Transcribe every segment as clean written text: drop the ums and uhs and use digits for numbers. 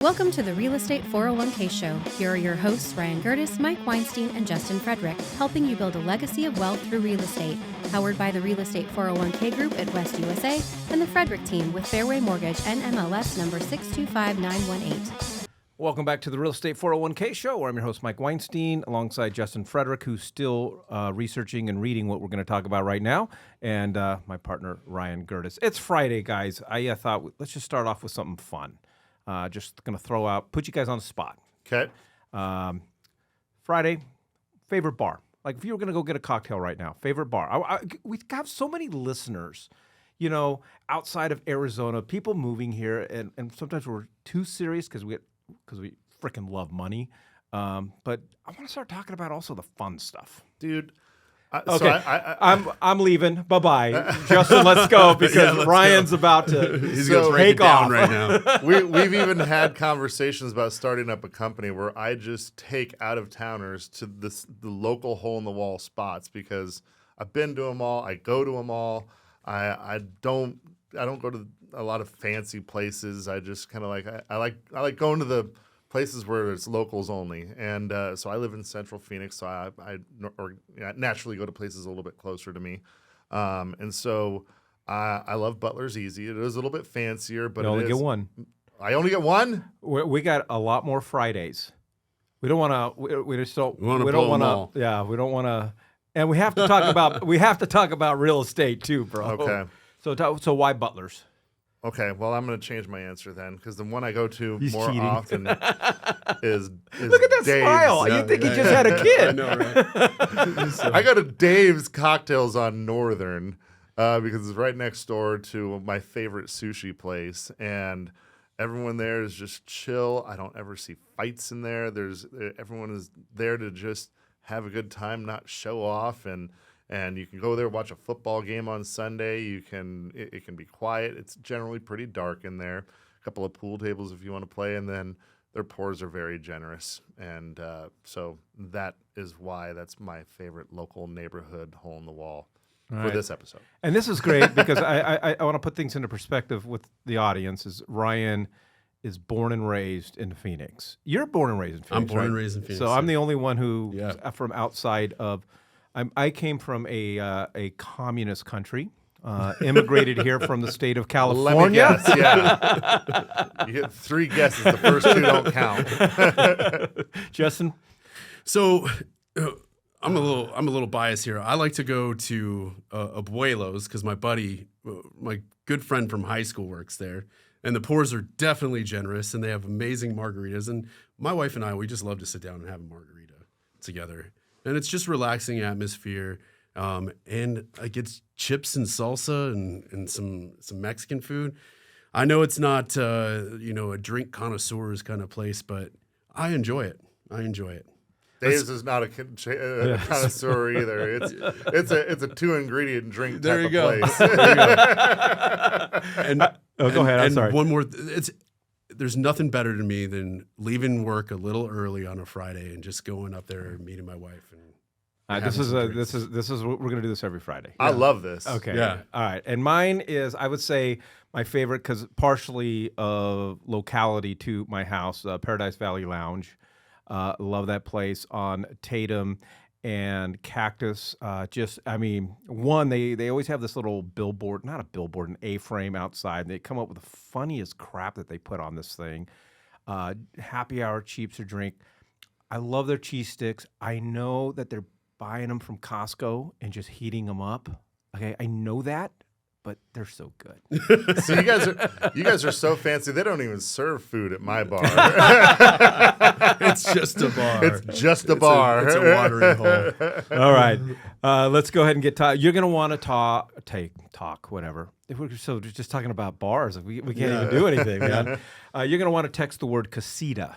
Welcome to the Real Estate 401k Show. Here are your hosts, Ryan Gerdes, Mike Weinstein, and Justin Frederick, helping you build a legacy of wealth through real estate. Powered by the Real Estate 401k Group at West USA and the Frederick team with Fairway Mortgage and MLS number 625918. Welcome back to the Real Estate 401k Show, where I'm your host, Mike Weinstein, alongside Justin Frederick, who's still researching and reading what we're going to talk about right now, and my partner, Ryan Gerdes. It's Friday, guys. I thought, let's just start off with something fun. Just going to put you guys on the spot. Okay. Friday, favorite bar. Like if you were going to go get a cocktail right now, favorite bar. We've got so many listeners, outside of Arizona, people moving here, and sometimes we're too serious because we freaking love money. But I want to start talking about also the fun stuff. Dude. Okay, I'm leaving. Bye-bye. Justin, let's go because Ryan's about to take off right now. We've even had conversations about starting up a company where I just take out-of-towners to the local hole-in-the-wall spots because I've been to them all. I go to them all. I don't go to a lot of fancy places. I just kind of I like going to the places where it's locals only, and so I live in Central Phoenix, so I naturally go to places a little bit closer to me, and so I love Butler's Easy. It is a little bit fancier, but you only get one. I only get one. We got a lot more Fridays. We don't want to. We just don't. We don't want to. Yeah, we don't want to. And we have to talk about real estate too, bro. Okay. So why Butler's? Okay, well, I'm going to change my answer then, because the one I go to He's more cheating. often is Look at that Dave's. smile. You think he just had a kid. I know, right? I go to Dave's Cocktails on Northern because it's right next door to my favorite sushi place, and everyone there is just chill. I don't ever see fights in there. Everyone is there to just have a good time, not show off, and you can go there, watch a football game on Sunday. It can be quiet. It's generally pretty dark in there. A couple of pool tables if you want to play, and then their pours are very generous. And so that is why that's my favorite local neighborhood hole in the wall for this episode. And this is great because I want to put things into perspective with the audience. Is Ryan is born and raised in Phoenix. You're born and raised in Phoenix. I'm born and right? raised in Phoenix. So I'm the only one who from outside of. I came from a communist country, immigrated here from the state of California. Let me guess, yeah. You get 3 guesses. The first 2 don't count. Justin? So I'm a little biased here. I like to go to Abuelo's because my good friend from high school works there. And the pours are definitely generous, and they have amazing margaritas. And my wife and I, we just love to sit down and have a margarita together. And it's just relaxing atmosphere, and like it's chips and salsa and some Mexican food. I know it's not a drink connoisseur's kind of place, but I enjoy it. Dave's is not a connoisseur either. It's a 2-ingredient drink there type you of go. place. There you go. And go ahead. I'm sorry. One more. There's nothing better to me than leaving work a little early on a Friday and just going up there and meeting my wife. And This is what we're gonna do this every Friday. I love this. Okay. Yeah. All right. And mine is, I would say, my favorite because partially of locality to my house, Paradise Valley Lounge. Love that place on Tatum and Cactus. They always have this little billboard, not a billboard, an A-frame outside. And they come up with the funniest crap that they put on this thing. Happy hour, cheap to drink. I love their cheese sticks. I know that they're buying them from Costco and just heating them up. Okay, I know that, but they're so good. So you guys are so fancy. They don't even serve food at my bar. it's just a bar. It's just a bar. It's a watering hole. All right, let's go ahead and get you're going to want to talk, whatever. If we're just talking about bars, we can't even do anything, man. You're going to want to text the word CASITA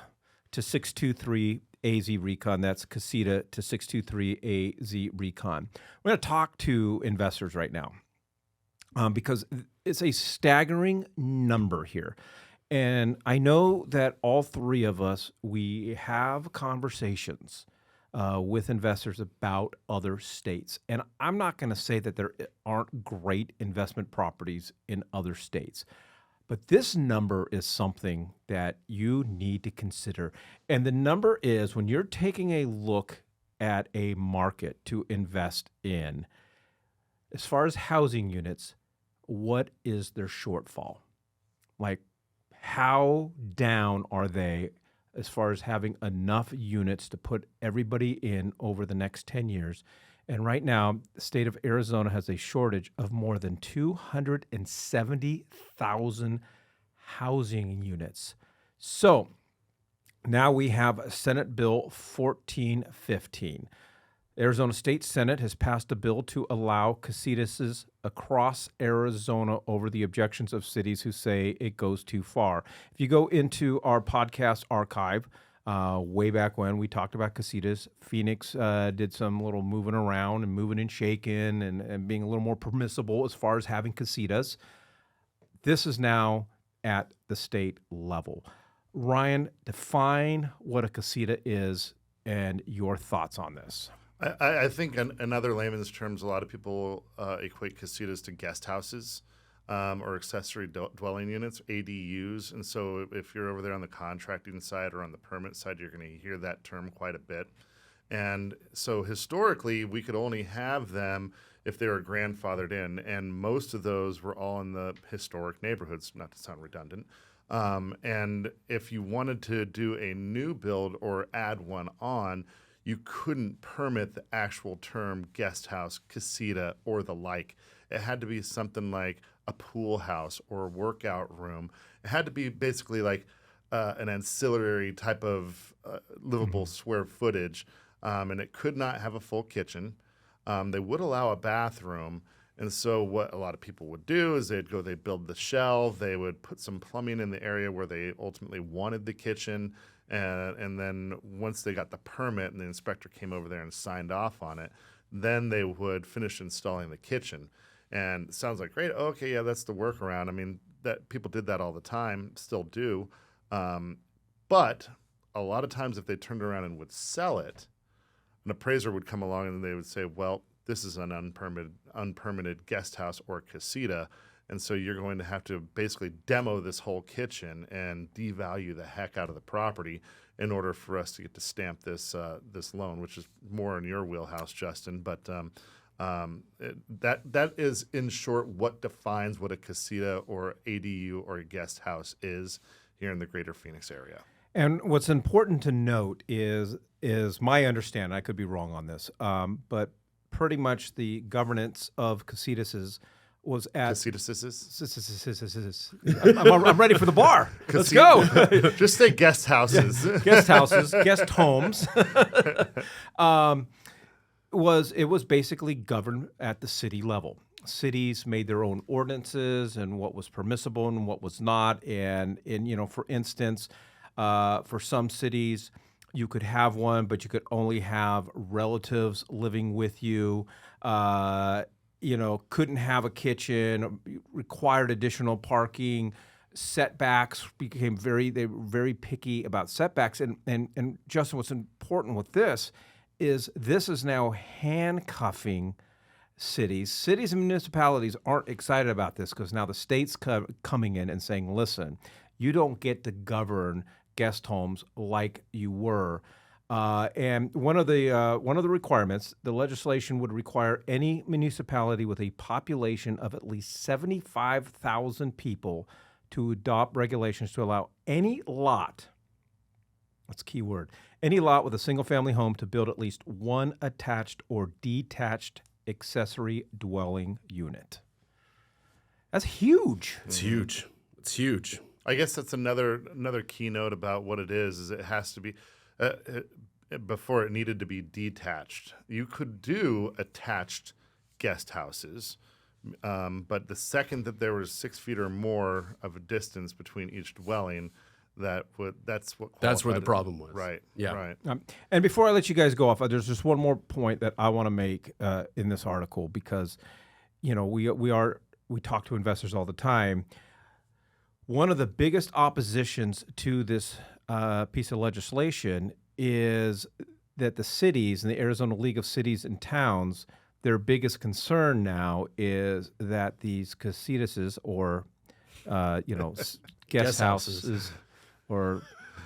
to 623-AZ-RECON. That's CASITA to 623-AZ-RECON. We're going to talk to investors right now because it's a staggering number here. And I know that all 3 of us, we have conversations with investors about other states. And I'm not going to say that there aren't great investment properties in other states. But this number is something that you need to consider. And the number is when you're taking a look at a market to invest in, as far as housing units, what is their shortfall? Like, how down are they as far as having enough units to put everybody in over the next 10 years? And right now, the state of Arizona has a shortage of more than 270,000 housing units. So now we have Senate Bill 1415. Arizona State Senate has passed a bill to allow casitas across Arizona over the objections of cities who say it goes too far. If you go into our podcast archive, way back when we talked about casitas, Phoenix did some little moving around and moving and shaking and being a little more permissible as far as having casitas. This is now at the state level. Ryan, define what a casita is and your thoughts on this. I think in other layman's terms, a lot of people equate casitas to guest houses or accessory dwelling units, ADUs. And so if you're over there on the contracting side or on the permit side, you're going to hear that term quite a bit. And so historically, we could only have them if they were grandfathered in. And most of those were all in the historic neighborhoods, not to sound redundant. And if you wanted to do a new build or add one on, you couldn't permit the actual term guest house, casita, or the like. It had to be something like a pool house or a workout room. It had to be basically like an ancillary type of livable square footage, and it could not have a full kitchen. They would allow a bathroom, and so what a lot of people would do is they'd build the shell, they would put some plumbing in the area where they ultimately wanted the kitchen, and then once they got the permit and the inspector came over there and signed off on it, then they would finish installing the kitchen. And it sounds like, great, okay, yeah, that's the workaround. I mean, that people did that all the time, still do. But a lot of times if they turned around and would sell it, an appraiser would come along and they would say, well, this is an unpermitted guest house or casita, and so you're going to have to basically demo this whole kitchen and devalue the heck out of the property in order for us to get to stamp this this loan, which is more in your wheelhouse, Justin. But that is, in short, what defines what a casita or ADU or a guest house is here in the greater Phoenix area. And what's important to note is my understanding, I could be wrong on this, but pretty much the governance of Casitas was at I'm ready for the bar. Let's go. Just say guest houses. Guest houses, guest homes. It was basically governed at the city level. Cities made their own ordinances and what was permissible and what was not. And for instance, for some cities, you could have one, but you could only have relatives living with you. Couldn't have a kitchen, required additional parking, setbacks became they were very picky about setbacks. And Justin, what's important with this is now handcuffing cities. Cities and municipalities aren't excited about this because now the state's coming in and saying, listen, you don't get to govern guest homes like you were. And one of the requirements, the legislation would require any municipality with a population of at least 75,000 people to adopt regulations to allow any lot, that's a key word, any lot with a single-family home to build at least one attached or detached accessory dwelling unit. That's huge. It's huge. It's huge. I guess that's another keynote about what it is it has to be before it needed to be detached. You could do attached guest houses, but the second that there was 6 feet or more of a distance between each dwelling, that's where the problem was. Right. Yeah. Right. And before I let you guys go off, there's just one more point that I want to make in this article because, we talk to investors all the time. One of the biggest oppositions to this piece of legislation is that the cities and the Arizona League of Cities and Towns, their biggest concern now is that these casitas or guest houses or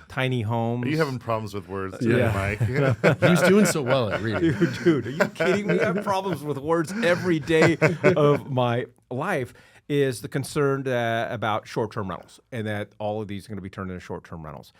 tiny homes. Are you having problems with words Yeah. today, Mike? He was doing so well at reading. Dude, are you kidding me? I have problems with words every day of my life. Is the concern about short-term rentals, and that all of these are going to be turned into short-term rentals.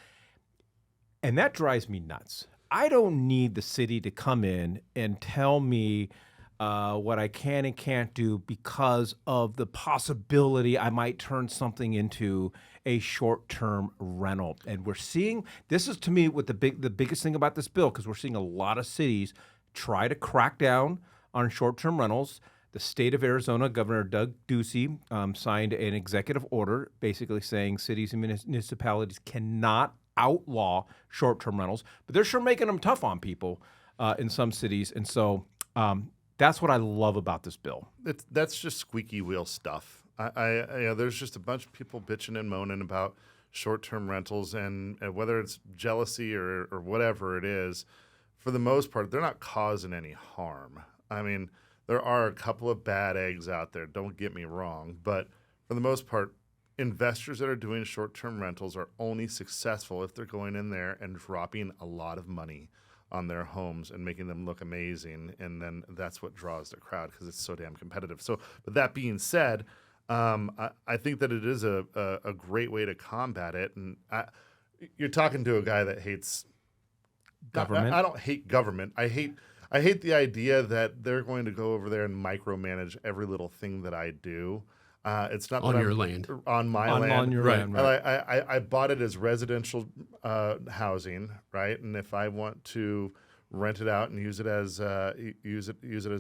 And that drives me nuts. I don't need the city to come in and tell me what I can and can't do because of the possibility I might turn something into a short-term rental. And we're seeing, this is to me what the biggest thing about this bill, because we're seeing a lot of cities try to crack down on short-term rentals. The state of Arizona, Governor Doug Ducey signed an executive order basically saying cities and municipalities cannot outlaw short-term rentals, but they're sure making them tough on people in some cities. And so that's what I love about this bill. That's just squeaky wheel stuff. There's just a bunch of people bitching and moaning about short-term rentals, and whether it's jealousy or whatever it is, for the most part, they're not causing any harm. I mean, there are a couple of bad eggs out there, don't get me wrong, but for the most part, investors that are doing short-term rentals are only successful if they're going in there and dropping a lot of money on their homes and making them look amazing, and then that's what draws the crowd because it's so damn competitive. So, but that being said, I think that it is a great way to combat it. And you're talking to a guy that hates Government? I don't hate government. I hate the idea that they're going to go over there and micromanage every little thing that I do. It's not On your land. On my land. On your land, right. I bought it as residential housing, right? And if I want to rent it out and use it as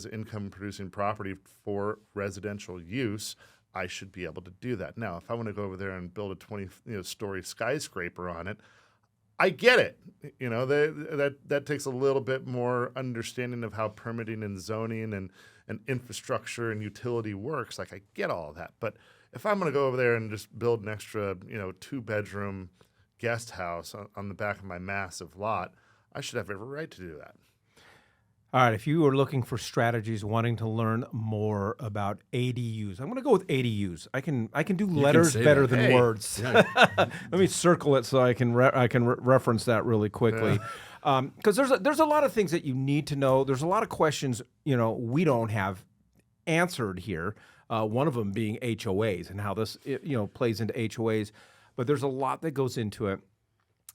income producing property for residential use, I should be able to do that. Now, if I want to go over there and build a 20-story skyscraper on it, I get it. That takes a little bit more understanding of how permitting and zoning and infrastructure and utility works. Like, I get all of that. But if I'm going to go over there and just build an extra, 2-bedroom guest house on the back of my massive lot, I should have every right to do that. All right, if you are looking for strategies, wanting to learn more about ADUs, I'm going to go with ADUs. I can do letters better than words. Yeah. Let me circle it so I can reference that really quickly. Because there's a lot of things that you need to know. There's a lot of questions we don't have answered here. One of them being HOAs and how this plays into HOAs. But there's a lot that goes into it.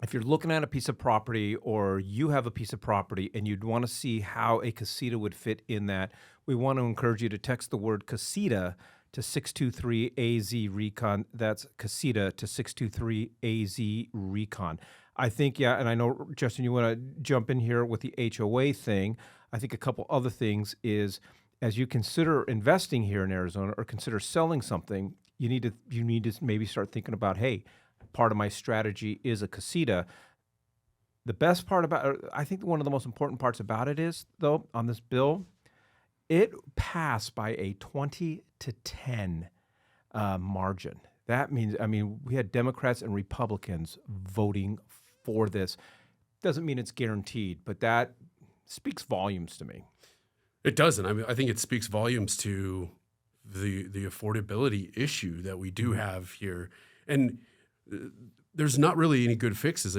If you're looking at a piece of property or you have a piece of property and you'd want to see how a CASITA would fit in that, we want to encourage you to text the word CASITA to 623-AZ-RECON. That's CASITA to 623-AZ-RECON. I think, and I know, Justin, you want to jump in here with the HOA thing. I think a couple other things is, as you consider investing here in Arizona or consider selling something, you need to maybe start thinking about, hey, part of my strategy is a CASITA. The best part I think one of the most important parts about it is, though, on this bill, it passed by a 20-10 margin. That means, we had Democrats and Republicans voting for this. Doesn't mean it's guaranteed, but that speaks volumes to me. It doesn't. I think it speaks volumes to the affordability issue that we do have here. And there's not really any good fixes.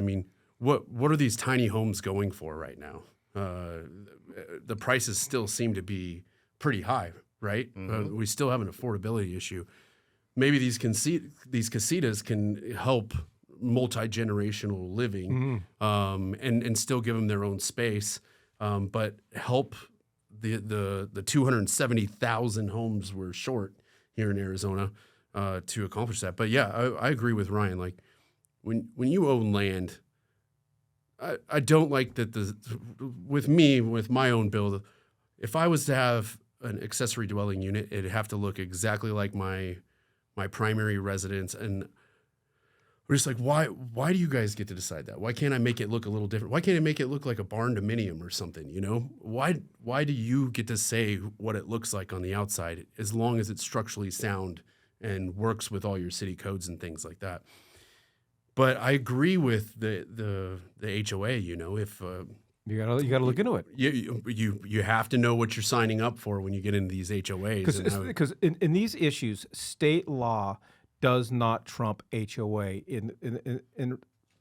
What are these tiny homes going for right now? The prices still seem to be pretty high, right? Mm-hmm. We still have an affordability issue. Maybe these CASITAs can help multi-generational living, and still give them their own space, but help the 270,000 homes we're short here in Arizona to accomplish that. But yeah, I agree with Ryan. Like when you own land, I don't like that with my own build, if I was to have an accessory dwelling unit, it'd have to look exactly like my primary residence. And we're just like, why do you guys get to decide that? Why can't I make it look a little different? Why can't I make it look like a barn dominium or something, Why do you get to say what it looks like on the outside as long as it's structurally sound and works with all your city codes and things like that? But I agree with the HOA, if you gotta look into it. You have to know what you're signing up for when you get into these HOAs. Because in these issues, state law does not trump HOA.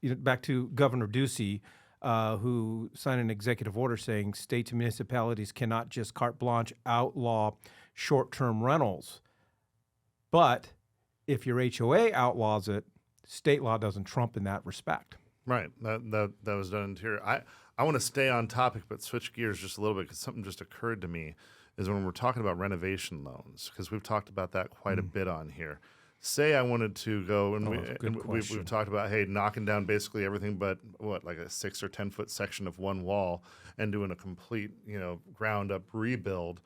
Back to Governor Ducey, who signed an executive order saying states and municipalities cannot just carte blanche outlaw short-term rentals. But if your HOA outlaws it, state law doesn't trump in that respect. Right. That was done here. I want to stay on topic, but switch gears just a little bit because something just occurred to me is when we're talking about renovation loans, because we've talked about that quite a bit on here. Say I wanted to go, and we've talked about, hey, knocking down basically everything but like a 6 or 10 foot section of one wall and doing a complete, ground up rebuild.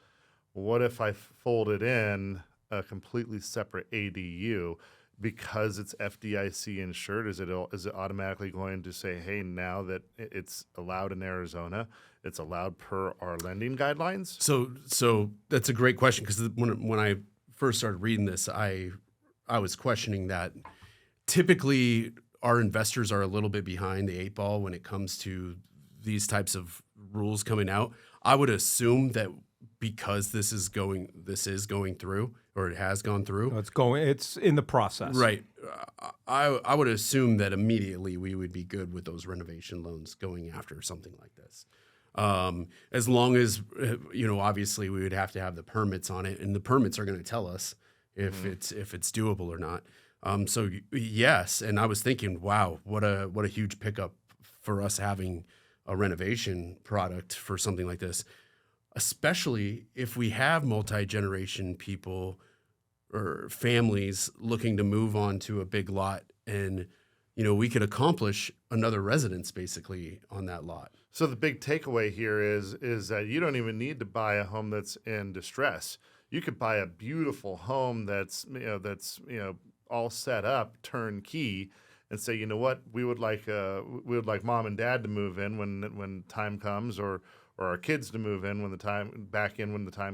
What if I folded in a completely separate ADU because it's FDIC insured? Is it automatically going to say, hey, now that it's allowed in Arizona, it's allowed per our lending guidelines? So that's a great question, because when I first started reading this, I was questioning that. Typically, our investors are a little bit behind the 8 ball when it comes to these types of rules coming out. I would assume that because this is going through, or it has gone through. It's in the process. Right. I would assume that immediately we would be good with those renovation loans going after something like this. As long as, obviously we would have to have the permits on it, and the permits are going to tell us if it's doable or not. So yes, and I was thinking, wow, what a huge pickup for us having a renovation product for something like this, especially if we have multi-generation people or families looking to move on to a big lot, and we could accomplish another residence basically on that lot. So the big takeaway here is that you don't even need to buy a home that's in distress. You could buy a beautiful home that's all set up, turnkey, and say, you know what, we would like mom and dad to move in when time comes, or our kids to move in when the time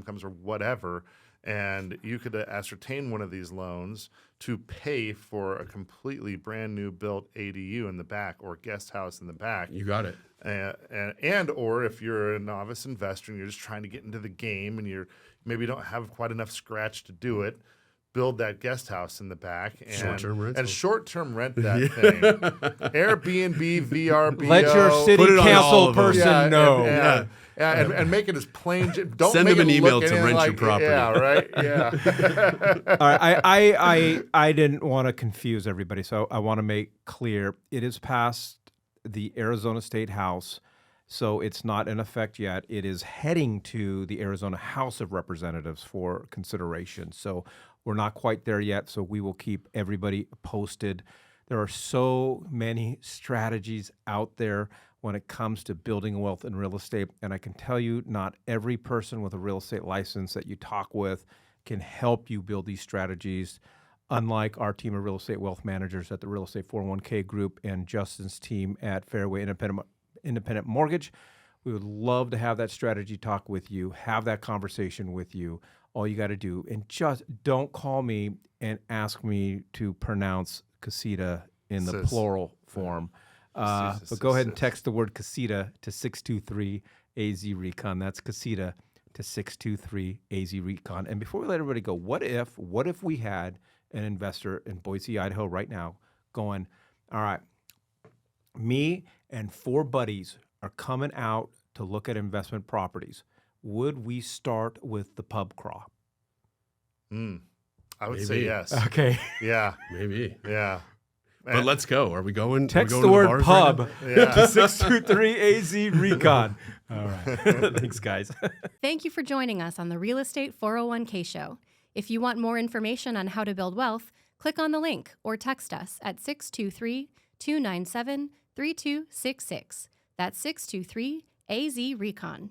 comes, or whatever. And you could ascertain one of these loans to pay for a completely brand new built ADU in the back, or guest house in the back. You got it. Or if you're a novice investor and you're just trying to get into the game and you're maybe don't have quite enough scratch to do it, build that guest house in the back and short-term rent that thing. Airbnb, VRBO. Let your city council person know. And make it as plain. Don't send make them an it email look to rent like, your property. Yeah, right. Yeah. All right, I didn't want to confuse everybody, so I want to make clear it is past the Arizona State House, so it's not in effect yet. It is heading to the Arizona House of Representatives for consideration. So we're not quite there yet, so we will keep everybody posted. There are so many strategies out there when it comes to building wealth in real estate, and I can tell you not every person with a real estate license that you talk with can help you build these strategies. Unlike our team of real estate wealth managers at the Real Estate 401k Group and Justin's team at Fairway Independent Mortgage, we would love to have that strategy talk with you, have that conversation with you. All you got to do, and just don't call me and ask me to pronounce CASITA in the plural form. But go ahead and text the word CASITA to 623-AZ-RECON. That's CASITA to 623-AZ-RECON. And before we let everybody go, what if we had an investor in Boise, Idaho right now going, all right, me and 4 buddies are coming out to look at investment properties. Would we start with the pub crawl? I would say yes. Okay. Yeah. Maybe. Yeah. But let's go. Are we going? Text the the word pub right to 623-AZ-RECON. All right. Thanks, guys. Thank you for joining us on the Real Estate 401k Show. If you want more information on how to build wealth, click on the link or text us at 623-297-3266. That's 623-AZ-RECON.